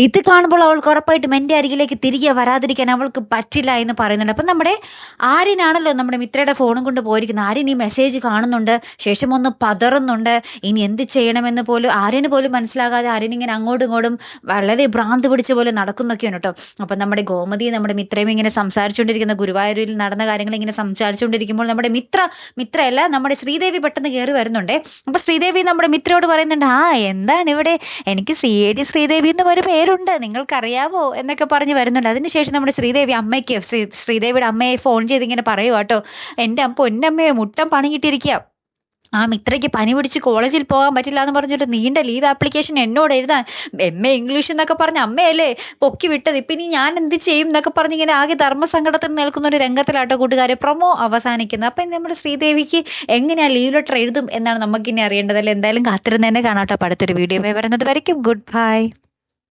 ഇത് കാണുമ്പോൾ അവൾക്ക് ഉറപ്പായിട്ടും എൻ്റെ അരികിലേക്ക് തിരികെ വരാതിരിക്കാൻ അവൾക്ക് പറ്റില്ല എന്ന് പറയുന്നുണ്ട്. അപ്പം നമ്മുടെ ആര്യനാണല്ലോ നമ്മുടെ മിത്രയുടെ ഫോണും കൊണ്ട് പോയിരിക്കുന്നത്. ആര്യൻ ഈ മെസ്സേജ് കാണുന്നുണ്ട്. ശേഷം ഒന്ന് പതറുന്നുണ്ട്. ഇനി എന്ത് ചെയ്യണമെന്ന് പോലും ആര്യന് പോലും മനസ്സിലാകാതെ ആര്യൻ ഇങ്ങനെ അങ്ങോട്ടും ഇങ്ങോട്ടും വളരെ ഭ്രാന്ത് പിടിച്ച പോലെ നടക്കുന്നൊക്കെയാണ് കേട്ടോ. അപ്പം നമ്മുടെ ഗോമതിയും നമ്മുടെ മിത്രയും ഇങ്ങനെ സംസാരിച്ചുകൊണ്ടിരിക്കുന്ന ഗുരുവായൂരിൽ നടന്ന കാര്യങ്ങൾ ഇങ്ങനെ സംസാരിച്ചുകൊണ്ടിരിക്കുമ്പോൾ നമ്മുടെ മിത്രയല്ല നമ്മുടെ ശ്രീദേവി പെട്ടെന്ന് കയറി വരുന്നുണ്ടേ. അപ്പം ശ്രീദേവി നമ്മുടെ മിത്രയോട് പറയുന്നുണ്ട്, ആ എന്താണ് ഇവിടെ, എനിക്ക് CID ശ്രീദേവി എന്ന് ഒരു പേരുണ്ട്, നിങ്ങൾക്കറിയാവോ എന്നൊക്കെ പറഞ്ഞ് വരുന്നുണ്ട്. അതിനുശേഷം നമ്മുടെ ശ്രീദേവി അമ്മയ്ക്ക് ശ്രീദേവിയുടെ അമ്മയെ ഫോൺ ചെയ്ത് ഇങ്ങനെ പറയുക കേട്ടോ, എൻ്റെ പൊന്നമ്മയെ മുട്ടം പണി കിട്ടിയിരിക്കുക, ആ മിത്രയ്ക്ക് പനി പിടിച്ച് കോളേജിൽ പോകാൻ പറ്റില്ല എന്ന് പറഞ്ഞിട്ട് നീണ്ട ലീവ് ആപ്ലിക്കേഷൻ എന്നോട് എഴുതാൻ MA ഇംഗ്ലീഷ് എന്നൊക്കെ പറഞ്ഞ അമ്മയല്ലേ പൊക്കി വിട്ടത്, ഇപ്പം ഇനി ഞാൻ എന്ത് ചെയ്യും എന്നൊക്കെ പറഞ്ഞ് ഇങ്ങനെ ആകെ ധർമ്മസങ്കടത്തിൽ നിൽക്കുന്ന ഒരു രംഗത്തിലാട്ടോ കൂട്ടുകാരെ പ്രൊമോ അവസാനിക്കുന്നത്. അപ്പം നമ്മുടെ ശ്രീദേവിക്ക് എങ്ങനെയാ ലീവ് ലെറ്റർ എഴുതും എന്നാണ് നമുക്കിനി അറിയേണ്ടതല്ലേ. എന്തായാലും കാത്തിരുന്ന് തന്നെ കാണാട്ടോ. അടുത്തൊരു വീഡിയോ വരുന്നത് വരയ്ക്കും. Good bye.